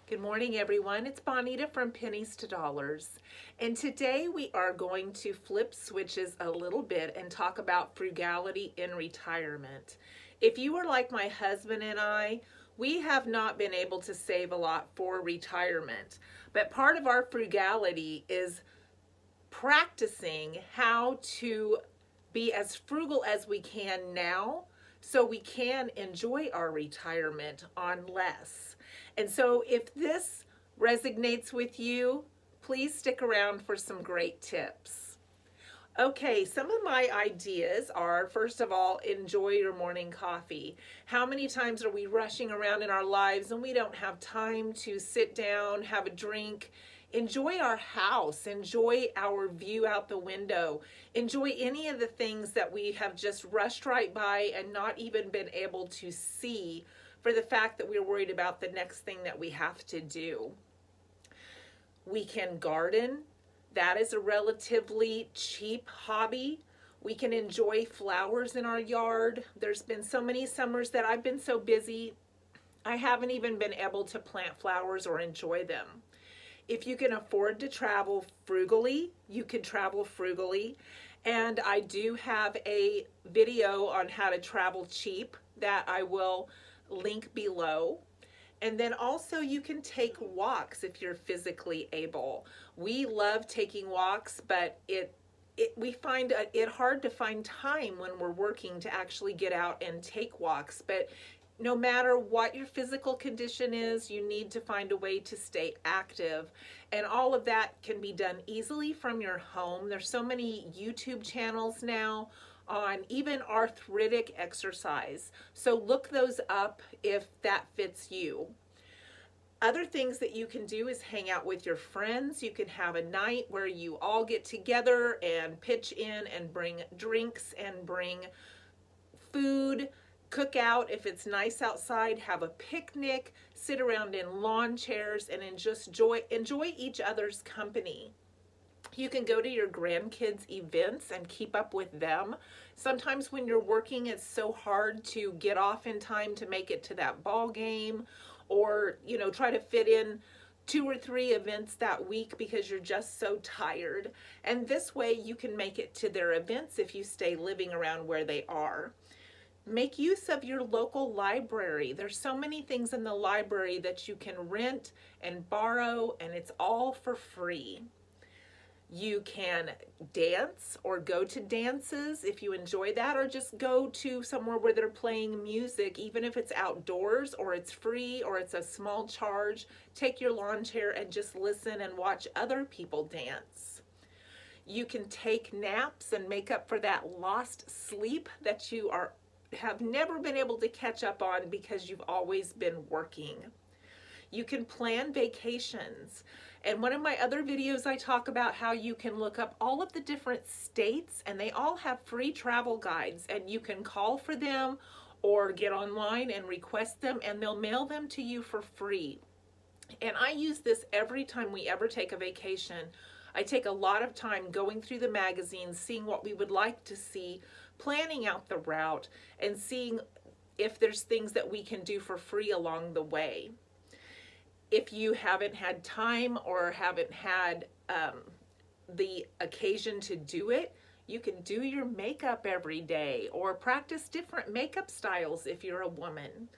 Good morning, everyone. It's Bonita from Pennies to Dollars. And today we are going to flip switches a little bit and talk about frugality in retirement. If you are like my husband and I, we have not been able to save a lot for retirement. But part of our frugality is practicing how to be as frugal as we can now so we can enjoy our retirement on less. And so if this resonates with you, please stick around for some great tips. Okay, some of my ideas are, first of all, enjoy your morning coffee. How many times are we rushing around in our lives and we don't have time to sit down, have a drink, enjoy our house, enjoy our view out the window, enjoy any of the things that we have just rushed right by and not even been able to see for the fact that we're worried about the next thing that we have to do. We can garden. That is a relatively cheap hobby. We can enjoy flowers in our yard. There's been so many summers that I've been so busy, I haven't even been able to plant flowers or enjoy them. If you can afford to travel frugally, you can travel frugally. And I do have a video on how to travel cheap that I will link below. And then also you can take walks if you're physically able. We love taking walks, but we find it hard to find time when we're working to actually get out and take walks. But no matter what your physical condition is, you need to find a way to stay active. And all of that can be done easily from your home. There's so many YouTube channels now on even arthritic exercise. So look those up if that fits you. Other things that you can do is hang out with your friends. You can have a night where you all get together and pitch in and bring drinks and bring food. Cook out if it's nice outside, have a picnic, sit around in lawn chairs and just enjoy each other's company. You can go to your grandkids' events and keep up with them. Sometimes when you're working, it's so hard to get off in time to make it to that ball game, or try to fit in 2 or 3 events that week because you're just so tired. And this way you can make it to their events if you stay living around where they are. Make use of your local library. There's so many things in the library that you can rent and borrow, and it's all for free. You can dance or go to dances if you enjoy that, or just go to somewhere where they're playing music, even if it's outdoors or it's free or it's a small charge. Take your lawn chair and just listen and watch other people dance. You can take naps and make up for that lost sleep that you have never been able to catch up on because you've always been working. You can plan vacations. And one of my other videos, I talk about how you can look up all of the different states, and they all have free travel guides, and you can call for them or get online and request them, and they'll mail them to you for free. And I use this every time we ever take a vacation. I take a lot of time going through the magazines, seeing what we would like to see, planning out the route, and seeing if there's things that we can do for free along the way. If you haven't had time or haven't had the occasion to do it, you can do your makeup every day or practice different makeup styles if you're a woman.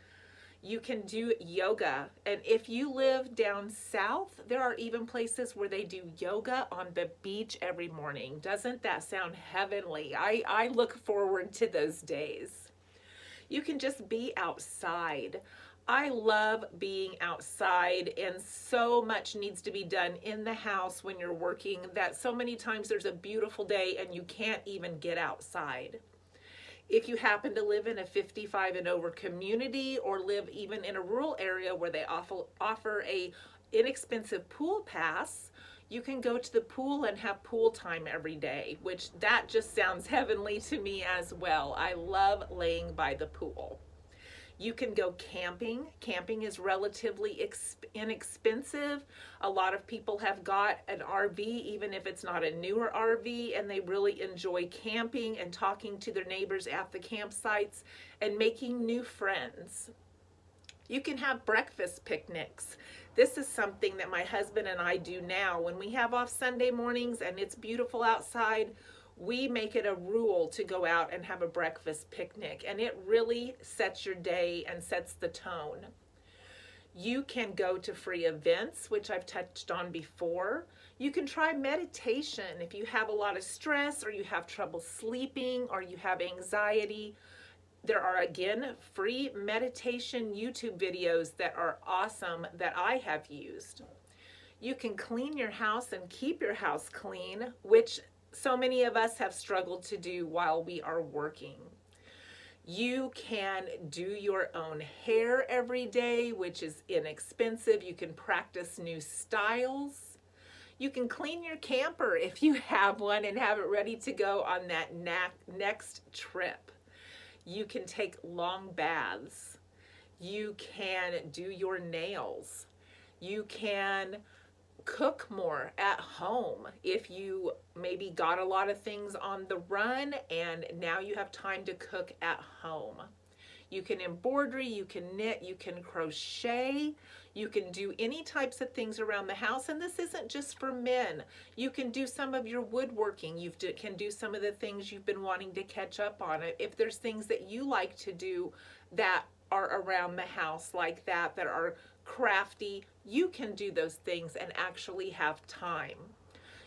You can do yoga, and if you live down south, there are even places where they do yoga on the beach every morning. Doesn't that sound heavenly? I look forward to those days. You can just be outside. I love being outside, and so much needs to be done in the house when you're working that so many times there's a beautiful day and you can't even get outside. If you happen to live in a 55 and over community or live even in a rural area where they offer a inexpensive pool pass, you can go to the pool and have pool time every day, which that just sounds heavenly to me as well. I love laying by the pool. You can go camping. Camping is relatively inexpensive. A lot of people have got an RV, even if it's not a newer RV, and they really enjoy camping and talking to their neighbors at the campsites and making new friends. You can have breakfast picnics. This is something that my husband and I do now. When we have off Sunday mornings and it's beautiful outside, we make it a rule to go out and have a breakfast picnic, and it really sets your day and sets the tone. You can go to free events, which I've touched on before. You can try meditation if you have a lot of stress or you have trouble sleeping or you have anxiety. There are, again, free meditation YouTube videos that are awesome that I have used. You can clean your house and keep your house clean, which so many of us have struggled to do while we are working. You can do your own hair every day, which is inexpensive. You can practice new styles. You can clean your camper if you have one and have it ready to go on that next trip. You can take long baths. You can do your nails. You can cook more at home if you maybe got a lot of things on the run and now you have time to cook at home. You can embroidery, you can knit, you can crochet, you can do any types of things around the house, and this isn't just for men. You can do some of your woodworking, you can do some of the things you've been wanting to catch up on. If there's things that you like to do that are around the house like that, that are crafty, you can do those things and actually have time.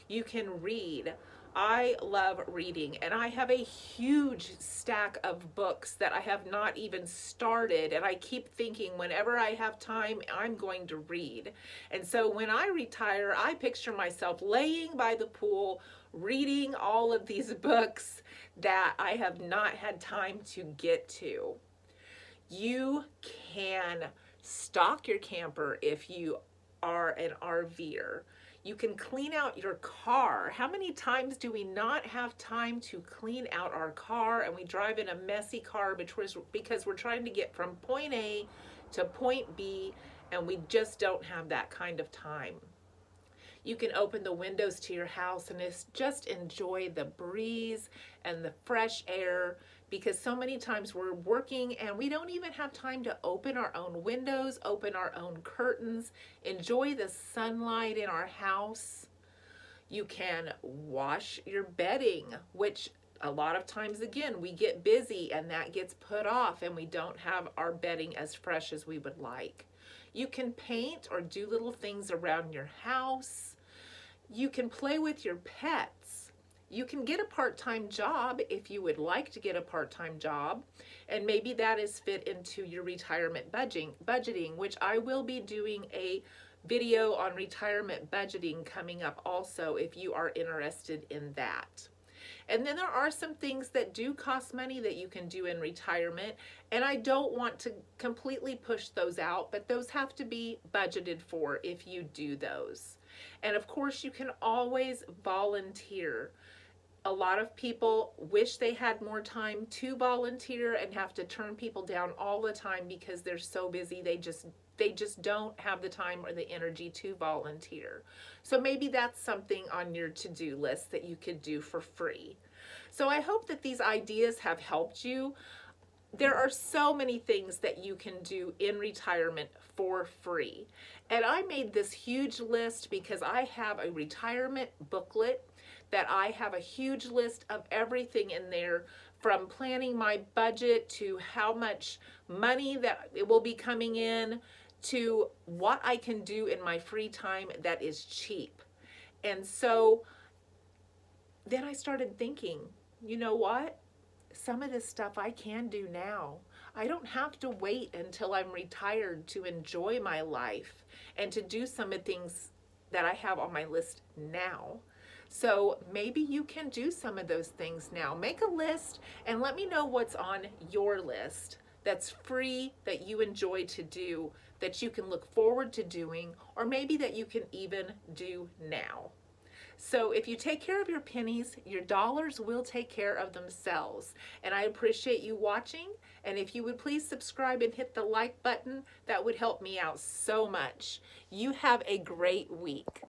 You can read. I love reading, and I have a huge stack of books that I have not even started, and I keep thinking whenever I have time, I'm going to read. And so when I retire, I picture myself laying by the pool, reading all of these books that I have not had time to get to. You can stock your camper if you are an RVer. You can clean out your car. How many times do we not have time to clean out our car and we drive in a messy car because we're trying to get from point A to point B and we just don't have that kind of time? You can open the windows to your house and just enjoy the breeze and the fresh air, because so many times we're working and we don't even have time to open our own windows, open our own curtains, enjoy the sunlight in our house. You can wash your bedding, which a lot of times, again, we get busy and that gets put off and we don't have our bedding as fresh as we would like. You can paint or do little things around your house. You can play with your pets. You can get a part-time job if you would like to get a part-time job, and maybe that is fit into your retirement budgeting, which I will be doing a video on retirement budgeting coming up also if you are interested in that. And then there are some things that do cost money that you can do in retirement, and I don't want to completely push those out, but those have to be budgeted for if you do those. And of course, you can always volunteer. A lot of people wish they had more time to volunteer and have to turn people down all the time because they're so busy. They just don't have the time or the energy to volunteer. So maybe that's something on your to-do list that you could do for free. So I hope that these ideas have helped you. There are so many things that you can do in retirement for free. And I made this huge list because I have a retirement booklet that I have a huge list of everything in there, from planning my budget to how much money that it will be coming in, to what I can do in my free time that is cheap. And so then I started thinking, you know what? Some of this stuff I can do now. I don't have to wait until I'm retired to enjoy my life and to do some of the things that I have on my list now. So maybe you can do some of those things now. Make a list and let me know what's on your list that's free, that you enjoy to do, that you can look forward to doing, or maybe that you can even do now. So if you take care of your pennies, your dollars will take care of themselves. And I appreciate you watching. And if you would please subscribe and hit the like button, that would help me out so much. You have a great week.